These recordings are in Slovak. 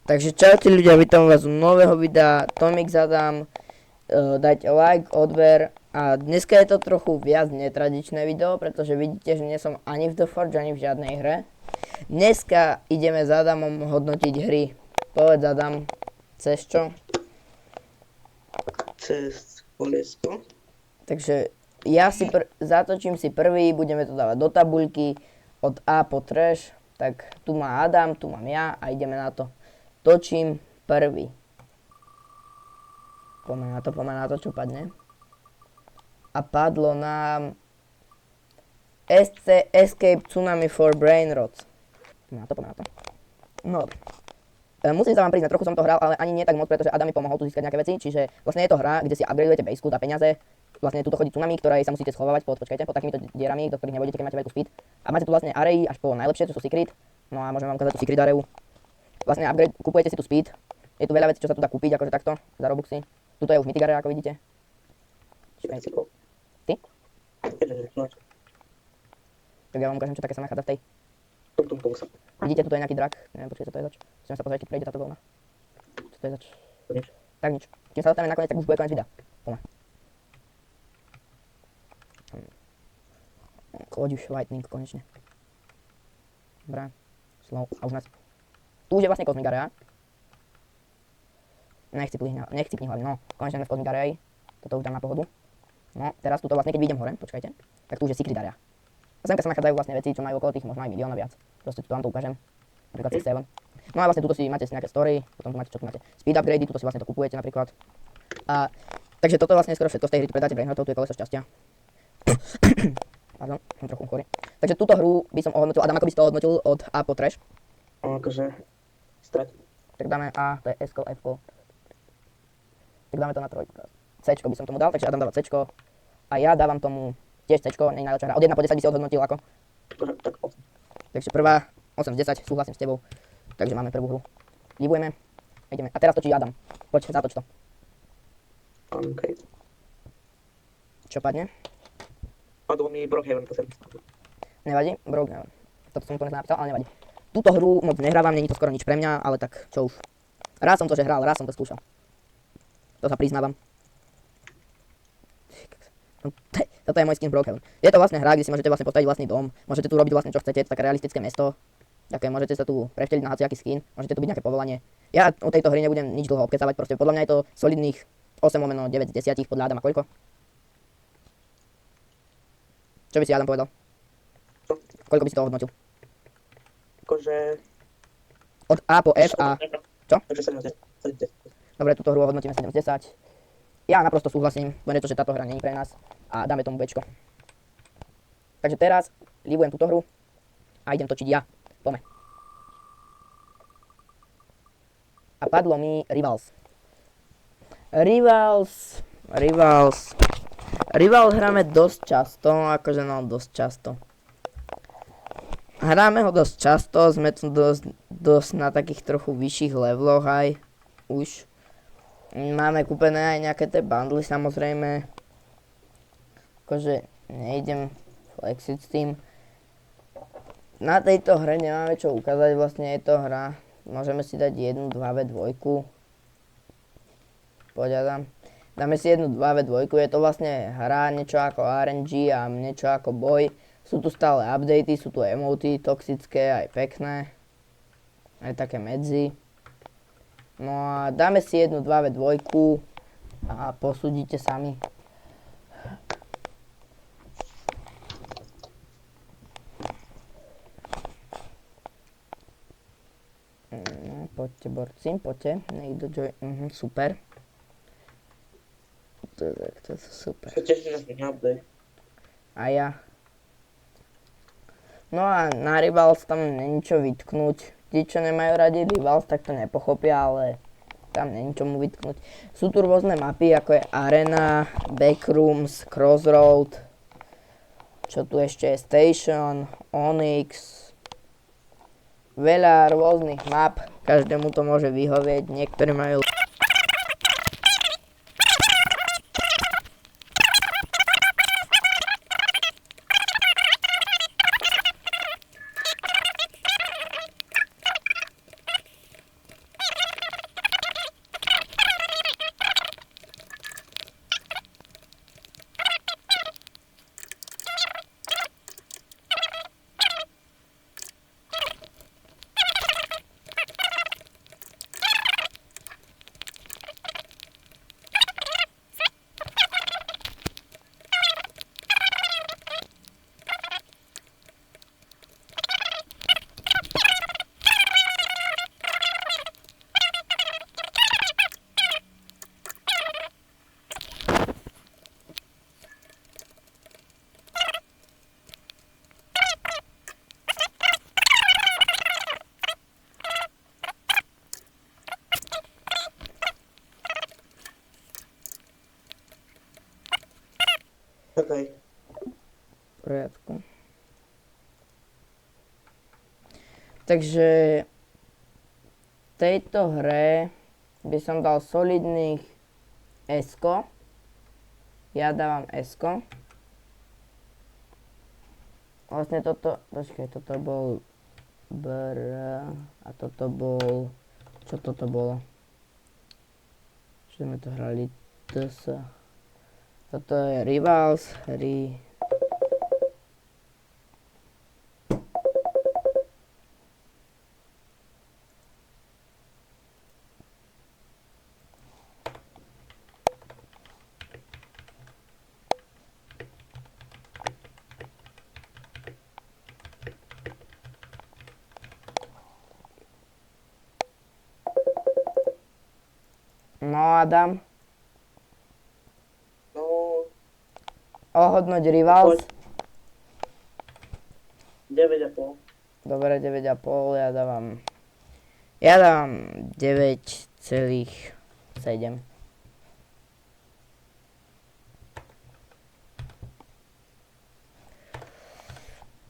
Takže čaute ľudia, vítam vás u nového videa, Tomix Adam, dajte like, odber a dneska je to trochu viac netradičné video, pretože vidíte, že nie som ani v The Forge, ani v žiadnej hre. Dneska ideme s Adamom hodnotiť hry. Povedz Adam, cez čo? Cez kolesko. Takže ja si zatočím si prvý, budeme to dávať do tabuľky od A po trash. Tak tu má Adam, tu mám ja a ideme na to. Točím prvý. Poďme na to, čo padne. A padlo nám SC Escape Tsunami for Brain Rots. Poďme na to. No. Musím sa vám priznať, trochu som to hral, ale ani nie tak moc, pretože Adam mi pomohol tu získať nejaké veci, čiže vlastne je to hra, kde si upgradeujete basku za peniaze. Vlastne tuto chodí tsunami, ktorej sa musíte schovávať pod takýmito dierami, do ktorých nebudete, keď máte veľkú speed. A máte tu vlastne array až po najlepšie, čo sú secret. No a môžem vám ukázať tú secret arrayu. Vlastne upgrade, kupujete si tu speed. Je tu veľa vecí, čo sa tu dá kúpiť, akože takto, za Robuxy. Tuto je už mythic area, ako vidíte. Ty? Tak ja vám ukážem, čo také sa nachádza v tej. Vidíte, tuto je nejaký drak. Neviem, počkej, čo to je zač. Musím sa pozrieť, či prejde táto vlna. Čo to je zač? Tak nič. Kým sa dostaneme nakoniec, tak už bude koniec videa. Poďme. Choď už, lightning, konečne. Dobre. Slow. A už nás. Tu už je vlastne Cosmic Area. Nechcipni hlavne, no. Konečne sme v Cosmic Area. Toto už dám na pohodu. No, teraz tuto vlastne, keď vyjdem hore, počkajte, tak tu už je Secret Area. A semka sa nachádzajú vlastne veci, čo majú okolo tých možno aj milióna viac. Proste tu vám to ukážem. Napríklad C7. No a vlastne tuto si máte nejaké story, potom tu máte, čo tu máte. Speed upgrady, tuto si vlastne to kupujete napríklad. A takže toto vlastne skoro všetko z tej hry, tu predáte Brainrotov, tu je koleso šťastia. Pardon, som trochu chorý. Takže túto hru by som ohodnotil, Adam, ako by si to ohodnotil od A po trash? Akože strať. Tak dáme A, to je S, F. Tak dáme to na trojku. C by som tomu dal, takže Adam dáva C. A ja dávam tomu tiež C, nie najlepšia hra. Od 1 po 10 by si odhodnotil ako? Tak 8. Takže prvá, 8 z 10, súhlasím s tebou. Takže máme prvú hru. Libujeme. Ideme. A teraz točí Adam. Poď, zatoč to. Okay. Čo padne? Padlo mi Brookhaven, to sem. Nevadí? Brookhaven. Toto som úplne napísal, ale nevadí. Túto hru moc nehrávam, není to skoro nič pre mňa, ale tak čo už. Raz som to že hral, raz som to skúšal. To sa priznávam. Toto je môj skin Brookhaven. Je to vlastne hra, kde si môžete vlastne postaviť vlastný dom. Môžete tu robiť vlastne čo chcete, také realistické mesto. Také môžete sa tu prevteliť na hociaký skin, môžete tu byť nejaké povolanie. Ja o tejto hry nebudem nič dlho obkecávať, proste podľa mňa je to solidných 8/9 z 10, podľa Adama koľko? Čo by si Adam povedal? Čo? Koľko by si to ohodnotil? Akože... Od A po F a... Čo? Takže 7 z 10. Dobre, túto hru ohodnotíme 7 z 10. Ja naprosto súhlasím, len to, že táto hra nie je pre nás a dáme tomu Bčko. Takže teraz libujem túto hru a idem točiť ja. Poďme. A padlo mi Rivals. Rivals hráme dosť často, akože no dosť často. Hráme ho dosť často, sme tu dosť na takých trochu vyšších leveloch aj už. Máme kúpené aj nejaké tie bundly samozrejme. Akože nejdem flexiť s tým. Na tejto hre nemáme čo ukázať, vlastne je to hra. Môžeme si dať 1, 2v2. Poďadám. Dáme si 1, 2v2, je to vlastne hra niečo ako RNG a niečo ako boj. Sú tu stále updaty, sú tu emoty, toxické, aj pekné. Aj také medzi. No a dáme si 1, 2v2 a posúdite sami. Poďte borci, poďte. Niekto join, super. To je super. Sa teším, že sme update. A ja. No a na Rivals tam není čo vytknúť. Tí, čo nemajú radi Rivals, tak to nepochopia, ale tam není čomu vytknúť. Sú tu rôzne mapy, ako je Arena, Backrooms, Crossroad. Čo tu ešte je? Station, Onyx. Veľa rôznych map. Každému to môže vyhovieť. Niektorí majú... OK. V poriadku. Takže v tejto hre by som dal solidných S-ko. Ja dávam S-ko. Vlastne toto, počkaj, toto bol BR a toto bol, čo toto bolo? Čo sme to hrali? TS. Toto je Rivals, No Adam, No, ohodnoť Rivals. poď. 9,5. Dobre, 9,5, ja dávam 9,7.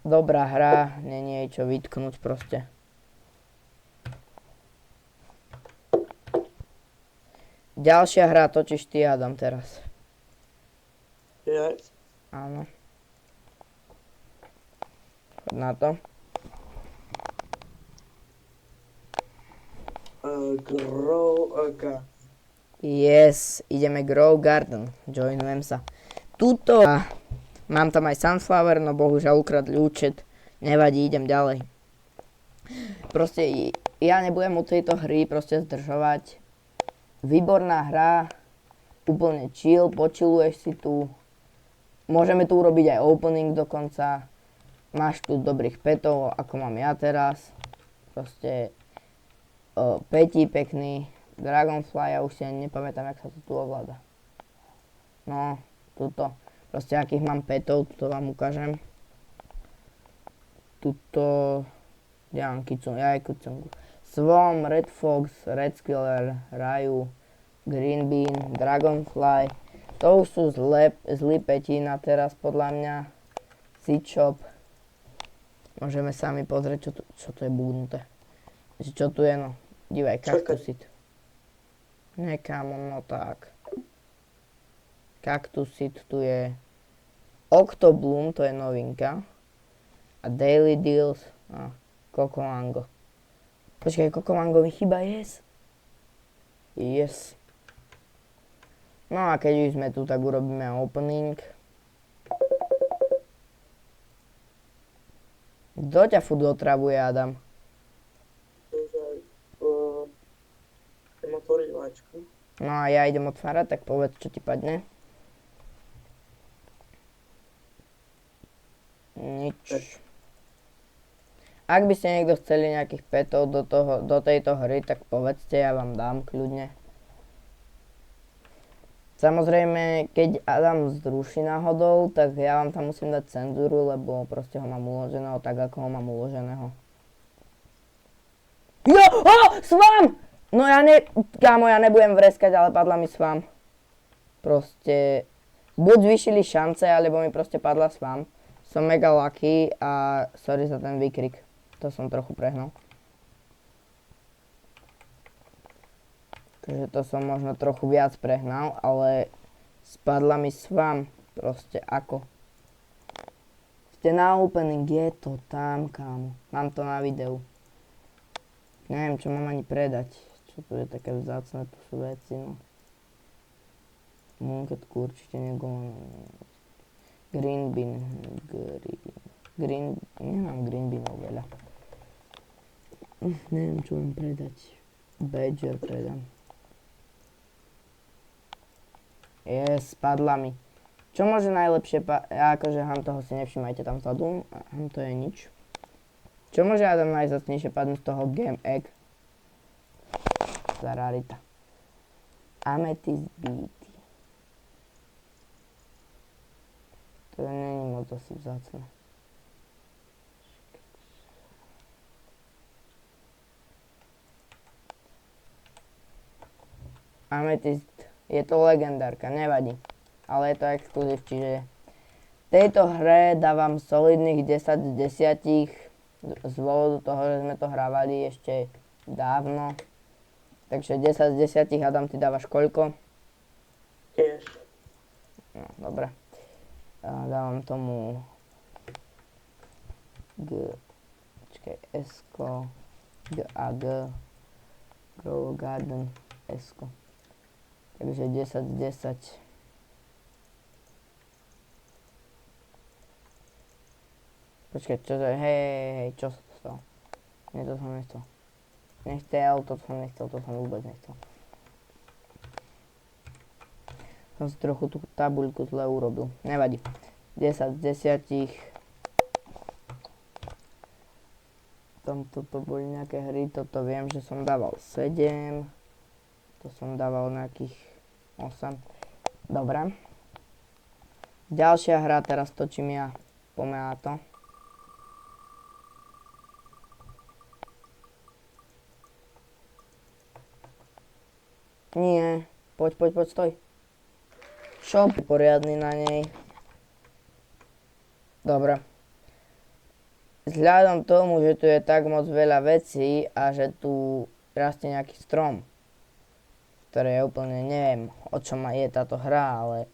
Dobrá hra, nie je čo vytknúť proste. Ďalšia hra točíš ty, Adam, teraz. Ja. Áno. Chod na to. Grow OK. Yes, ideme Grow Garden. Joinujem sa. Tuto mám tam aj Sunflower, no bohužiaľ ukradli účet. Nevadí, idem ďalej. Proste ja nebudem u tejto hry proste zdržovať. Výborná hra, úplne chill, počilluješ si tu. Môžeme tu urobiť aj opening dokonca. Máš tu dobrých petov, ako mám ja teraz. Proste petí pekný. Dragonfly, ja už si ani nepamätám, jak sa to tu ovláda. No, tuto. Proste akých mám petov, tuto vám ukážem. Tuto, ja mám Kucungu. Swarm, Red Fox, Red Skiller, Raju, Green Bean, Dragonfly. To už sú zlí petina teraz podľa mňa. Seedshop. Môžeme sami pozrieť, čo to je bugnuté. Čo tu je, no. Dívaj, kaktusit. Nekam, no tak. Kaktusit tu je. Octobloom, to je novinka. A Daily Deals. A Cocomango. Počkaj, Cocomango mi chýba, yes. Yes. No a keď už sme tu, tak urobíme opening. Kto ťa furt otravuje, Adam? Idem otvoriť váčku. No a ja idem otvárať, tak povedz, čo ti padne. Nič. Ak by ste niekto chceli nejakých petov do tejto hry, tak povedzte, ja vám dám kľudne. Samozrejme, keď Adam zruší náhodou, tak ja vám tam musím dať cenzúru, lebo proste ho mám uloženého tak, ako ho mám uloženého. Jo! Svam! No kámo, ja nebudem vreskať, ale padla mi svam. Proste, buď zvýšili šance, alebo mi proste padla svam. Som mega lucky a sorry za ten výkrik. To som trochu prehnal. Takže to som možno trochu viac prehnal, ale spadla mi svam. Proste ako. Ste na opening, je to tam, kámo. Mám to na videu. Neviem, čo mám ani predať. Čo tu je také vzácne, tu sú veci, no. Munketku určite Green Bean. Nemám Green Beanov veľa. Neviem, čo mám predať. Badger predám. Yes, spadla mi. Čo môže najlepšie akože toho si nevšimajte tam vzadu. To je nič. Čo môže Adam najzacnejšie padnúť z toho Game Egg? Za rarita. Amethyst Beatty. To není moc asi vzácne. Amethyst, je to legendárka, nevadí. Ale je to exkluzív, čiže Tejto hre dávam solidných 10 z 10 z dôvodu toho, že sme to hrávali ešte dávno. Takže 10 z 10, Adam, ty dávaš koľko? Tiež. No, dobre. Dávam tomu S-ko, G a G, Grow Garden, S-ko. Takže 10 z 10. Počkaj, čo to je? Hej, čo sa to stalo? Nie, to som nechcel. To som vôbec nechcel. Som si trochu tú tabuľku zle urobil. Nevadí. 10 z 10. Tam toto boli nejaké hry, toto viem, že som dával 7. To som dával nejakých 8. Dobre. Ďalšia hra, teraz točím ja. Poďme na to. Nie, poď, stoj. Shop poriadny na nej. Dobre. Vzhľadom tomu, že tu je tak moc veľa vecí a že tu rastie nejaký strom, ktoré ja úplne neviem, o čom je táto hra, ale...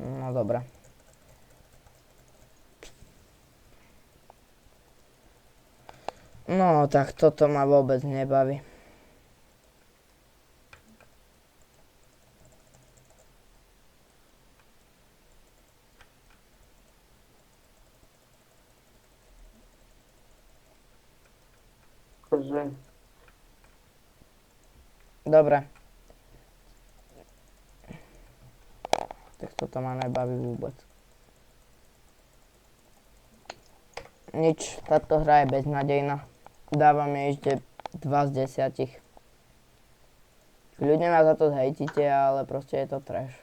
No dobre. No, tak toto ma vôbec nebaví. Dobre. Tak toto ma nebaví vôbec. Nič, táto hra je beznadejná. Dávam jej ešte 2 z 10. Ľudia ma za to zhejtite, ale proste je to trash.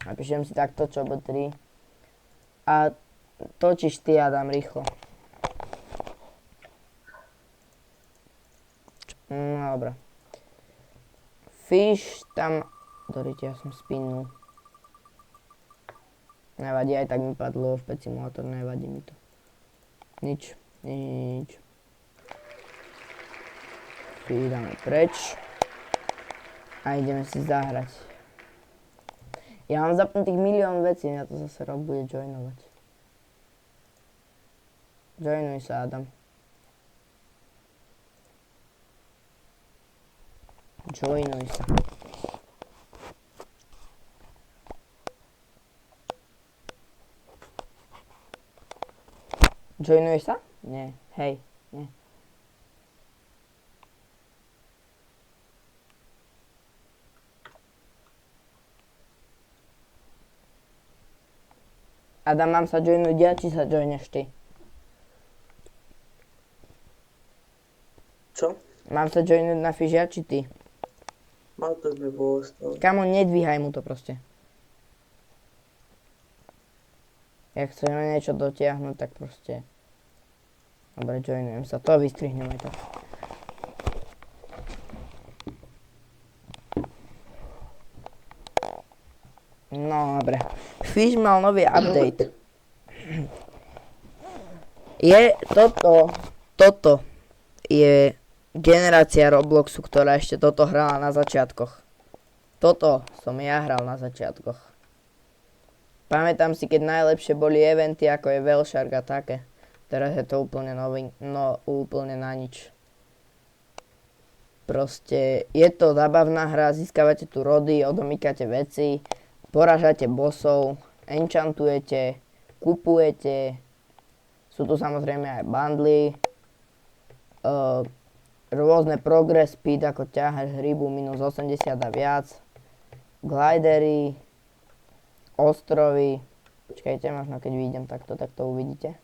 Napíšem si takto ČB3. A točíš ty, Adam, rýchlo. No dobré. Fish tam... Dorite, ja som spinnul. Nevadí, aj tak mi padlo opäť simulátor, nevadí mi to. Nič. Fish dáme preč. A ideme si zahrať. Ja mám zapnutých milión vecí, na to zase Rob bude joinovať. Joinuj sa, Adam. Joinuj sa. Joinuješ sa? Nie. Hej. Nie. Adam, mám sa joinúť ja, či sa joineš ty? Čo? Mám sa joinúť na Fish, či ty? Má to mi bolo stalo. Kamo, nedvíhaj mu to proste. Jak chceme niečo dotiahnuť, tak proste... Dobre, joinujem sa. To vystrihnem aj tak. No, dobre. Fish mal nový update. Toto je generácia Robloxu, ktorá ešte toto hrala na začiatkoch. Toto som ja hral na začiatkoch. Pamätám si, keď najlepšie boli eventy, ako je Wellshark a také. Teraz je to úplne úplne na nič. Proste je to zábavná hra, získavate tu rody, odomýkate veci, porážate bossov, enchantujete, kupujete, sú tu samozrejme aj bundly, rôzne progress speed, ako ťaháš rybu minus 80 a viac, glidery, ostrovy, počkajte, možno keď vyjdem takto, tak to uvidíte.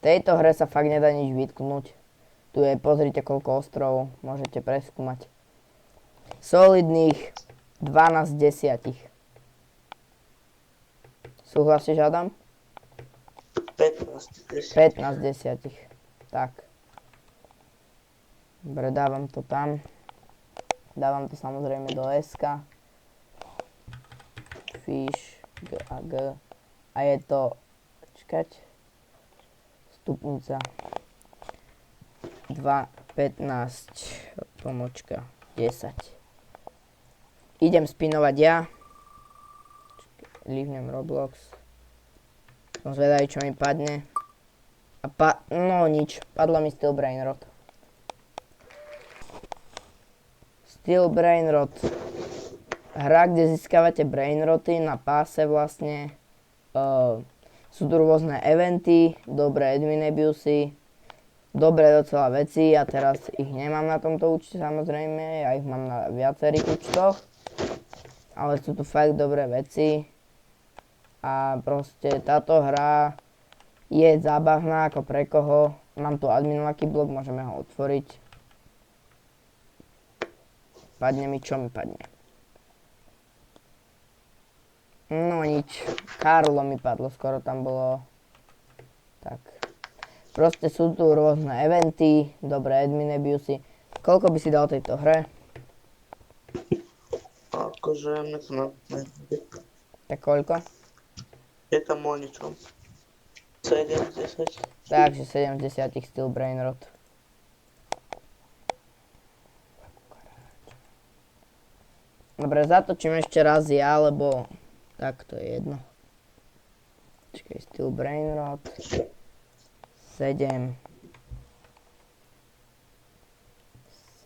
V tejto hre sa fakt nedá nič vytknúť. Tu je, pozrite koľko ostrovov, môžete preskúmať. Solidných 12 z 10. Súhlasíš, Adam? 10. 15 z 10. Tak. Dobre, dávam to tam. Dávam to samozrejme do SK. Fish, G a G. A je to, čakať, stupnica 2, 15, pomočka 10. Idem spinovať ja. Líhnem Roblox. Som zvedavý, čo mi padne. A no nič, padlo mi Steel Brainrod. Steel Brainrod. Hra, kde získavate brainroty na páse vlastne. Sú tu rôzne eventy, dobré admin abusy, dobré docela veci. Ja teraz ich nemám na tomto účte samozrejme, ja ich mám na viacerých účtoch. Ale sú tu fakt dobré veci. A proste táto hra je zábavná ako pre koho. Mám tu admin lucky block, môžeme ho otvoriť. Padne mi, čo mi padne? No nič. Karlo mi padlo, skoro tam bolo. Tak. Proste sú tu rôzne eventy, dobré admin abusy. Koľko by si dal tejto hre? Akože mne to na... Tak koľko? Je tam o ničom. 7 z 10. Takže 7 z 10 Steel Brainrod. Dobre, zatočím ešte raz ja, lebo tak to je jedno. Počkaj, Steel Brainrod. 7.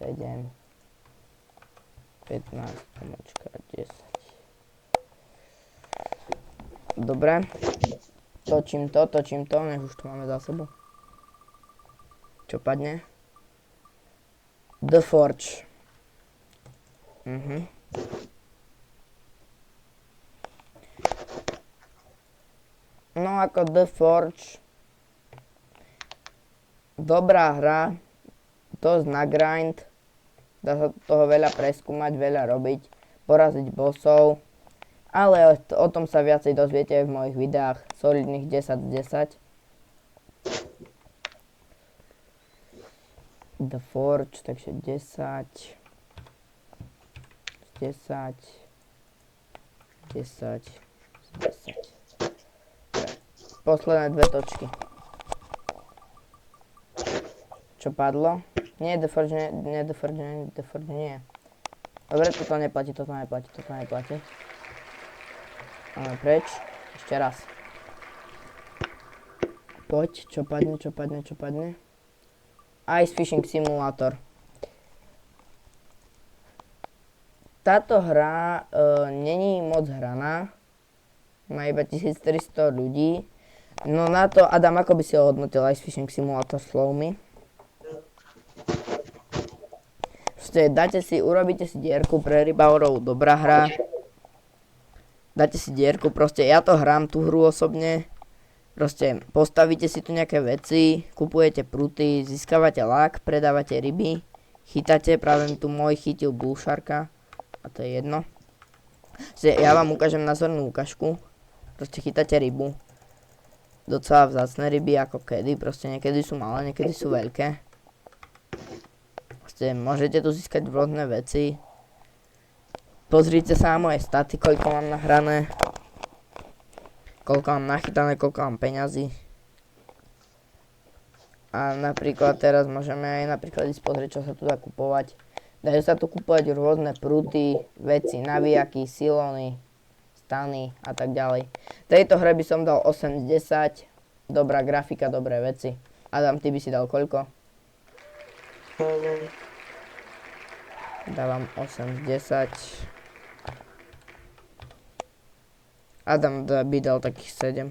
7. 15, pomočka 10. Dobre. Točím to, nech už to máme za sebou. Čo padne? The Forge. No ako The Forge. Dobrá hra. Dosť na grind. Dá sa toho veľa preskúmať, veľa robiť. Poraziť bossov. Ale o tom sa viacej dozviete v mojich videách. Solidných 10 z 10. The Forge, takže 10. 10. 10. 10. Posledné dve točky. Čo padlo? Nie, The Forge nie. Dobre, toto neplatí. Máme preč. Ešte raz. Poď, čo padne? Ice Fishing Simulator. Táto hra není moc hraná. Má iba 1300 ľudí. No na to, Adam, ako by si ho hodnotil Ice Fishing Simulator slovmi? Proste urobíte si dierku pre rybavorov, dobrá hra. Dáte si dierku, proste ja to hrám tú hru osobne. Proste postavíte si tu nejaké veci, kupujete pruty, získavate lak, predávate ryby, chytáte, práve mi tu môj chytil bullsharka, a to je jedno. Proste ja vám ukážem názornú ukážku, proste chytáte rybu. Docela vzácne ryby, ako kedy, proste niekedy sú malé, niekedy sú veľké. Proste môžete tu získať rôzne veci. Pozrite sa na moje staty, koľko mám nahrané, koľko mám nachytané, koľko mám peňazí. A napríklad teraz môžeme aj napríklad ísť pozrieť, čo sa tu dá kupovať. Dajú sa tu kupovať rôzne pruty, veci, navijaky, silony, stany a tak ďalej. Tejto hre by som dal 8 z 10, dobrá grafika, dobré veci. Adam, ty by si dal koľko? Dávam 8 z 10. Adam by dal takých 7.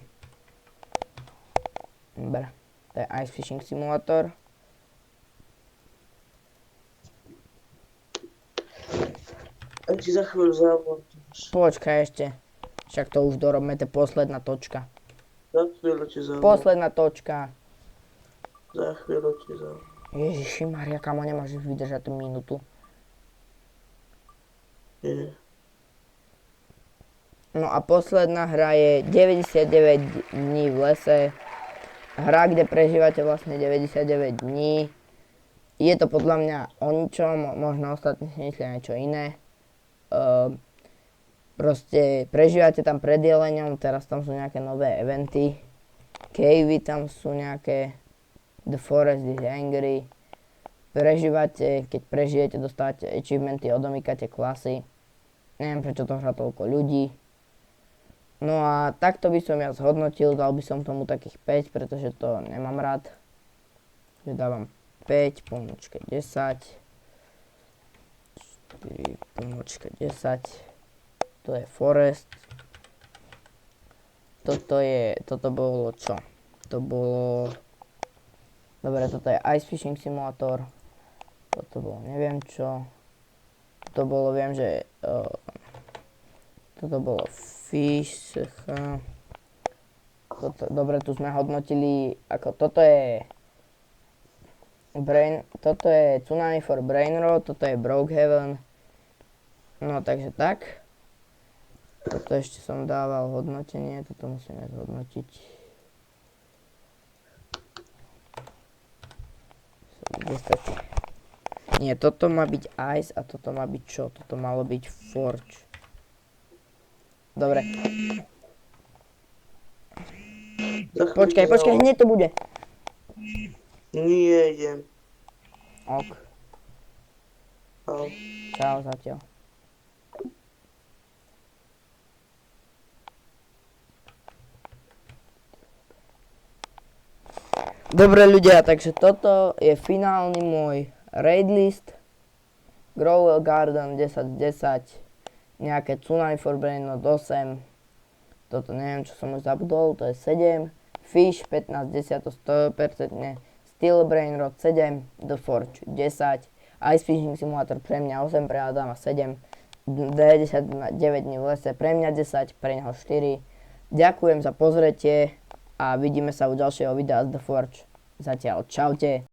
Dobre, to je Ice Fishing Simulator. A ti za chvíľu zamontáš. Počkaj ešte. Však to už dorobme, to je posledná točka. Za chvíľu ti zamontáš. Posledná točka. Za chvíľu ti zamontáš. Ježišimaria, kamo, nemáš vydržať tú minútu. Nie. No a posledná hra je 99 dní v lese. hra, kde prežívate vlastne 99 dní. Je to podľa mňa o ničom, možno ostatní si myslia niečo iné. Proste prežívate tam pred jeleňom, teraz tam sú nejaké nové eventy. Cavey tam sú nejaké, The Forest is Angry. Prežívate, keď prežijete, dostávate achievementy, odomýkate klasy. Neviem, prečo to hrá toľko ľudí. No a takto by som ja zhodnotil, dal by som tomu takých 5, pretože to nemám rád. Že dávam 5, pomôčka 10. 4, pomôčka 10. To je Forest. Toto bolo čo? To bolo... Dobre, toto je Ice Fishing Simulator. Toto bolo neviem čo. Toto bolo, viem, že... toto bolo Fish... Dobre, tu sme hodnotili, ako toto je... Toto je Tsunami for Brainrot, toto je Brokehaven. No, takže tak. Toto ešte som dával hodnotenie, toto musíme zhodnotiť. Nie, toto má byť Ice a toto má byť čo? Toto malo byť Forge. Dobre. Počkaj, hneď to bude. Nie, idem. Ok. Au. Čau zatiaľ. Dobre ľudia, takže toto je finálny môj raid list. Growell Garden 10/10. Nejaké Tsunami for Brainrot 8. Toto neviem, čo som už zabudol, to je 7. Fish 15/10, 100%. Steel Brainrot 7. The Forge 10. Ice Fishing Simulator pre mňa 8, pre Adama 7. 99 dní v lese pre mňa 10, pre neho 4. Ďakujem za pozretie a vidíme sa u ďalšieho videa z The Forge. Zatiaľ čaute.